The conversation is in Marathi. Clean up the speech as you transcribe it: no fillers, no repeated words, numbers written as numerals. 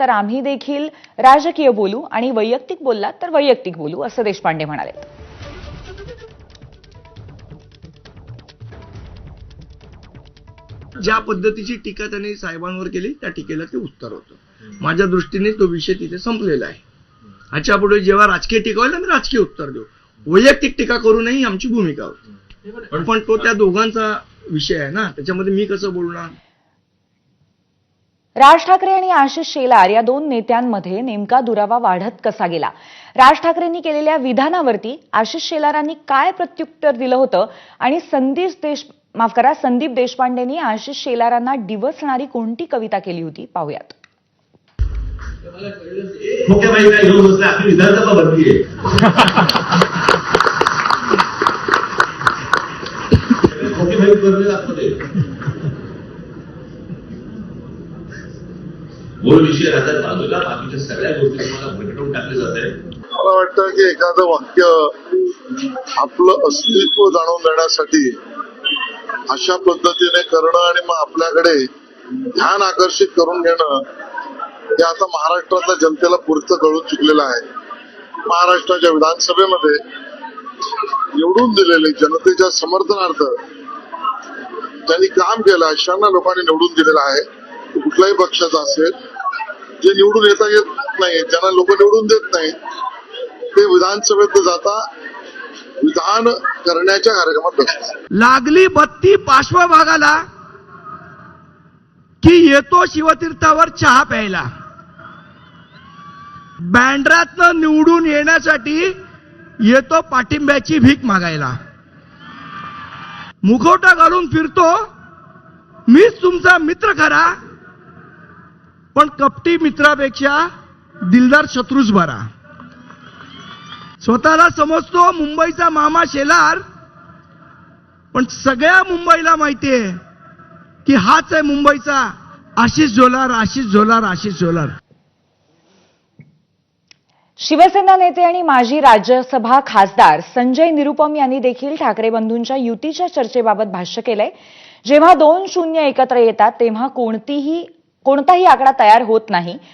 तर आम्ही देखील राजकीय बोलू आणि वैयक्तिक बोललात तर वैयक्तिक बोलू, असं देशपांडे म्हणाले. ज्या पद्धतीची टीका त्यांनी साहेबांवर केली त्या टीकेला ते उत्तर होतं. माझ्या दृष्टीने तो विषय तिथे संपलेला आहे. ह्याच्या पुढे जेव्हा राजकीय टीका होईल आम्ही राजकीय उत्तर देऊ. वैयक्तिक टीका करू नये ही आमची भूमिका होती. पण तो त्या दोघांचा विषय आहे ना, त्याच्यामध्ये मी कसं बोलणार. राज ठाकरे आणि आशिष शेलार या दोन नेत्यांमध्ये नेमका दुरावा वाढत कसा गेला? राज ठाकरेंनी केलेल्या विधानावरती आशिष शेलारांनी काय प्रत्युत्तर दिलं होतं आणि संदीप देशपांडेंनी आशिष शेलारांना डिवचणारी कोणती कविता केली होती, पाहूयात. मूळ विषय राहतात बाजूला, बाकीच्या सगळ्या गोष्टी तुम्हाला भरकटवून टाकले जात आहे. मला वाटतं की एखादं वाक्य आपलं अस्तित्व जाणून देण्यासाठी अशा पद्धतीने करणं आणि मग आपल्याकडे ध्यान आकर्षित करून घेणं हे आता महाराष्ट्रातल्या जनतेला पुरतं कळून चुकलेलं आहे. महाराष्ट्राच्या विधानसभेमध्ये निवडून दिलेले जनतेच्या समर्थनार्थ त्यांनी काम केलं, अशांना लोकांनी निवडून दिलेलं आहे. कुठल्याही पक्षाचा असेल, जे निवडून येता येत नाही, ज्यांना लोक निवडून देत नाही, ते विधानसभेत जाता विधान करण्याच्या कार्यक्रमात बसतात. लागली बत्ती पार्श्वभागाला की येतो शिवतीर्थावर चहा प्यायला. बँड्रातनं निवडून येण्यासाठी येतो पाठिंब्याची भीक मागायला. मुखवटा घालून फिरतो मीच तुमचा मित्र खरा, पण कपटी मित्रापेक्षा दिलदार शत्रूच बरा. स्वतःला समजतो मुंबईचा मामा शेलार, पण सगळ्या मुंबईला माहितीये की हाच आहे मुंबईचा आशिष जोलार, आशिष जोलार, आशिष जोलार. शिवसेना नेते आणि माजी राज्यसभा खासदार संजय निरुपम यांनी देखील ठाकरे बंधूंच्या युतीच्या चर्चेबाबत भाष्य केलंय. जेव्हा 2 शून्य एकत्र येतात तेव्हा कोणताही आकडा तयार होत नाही.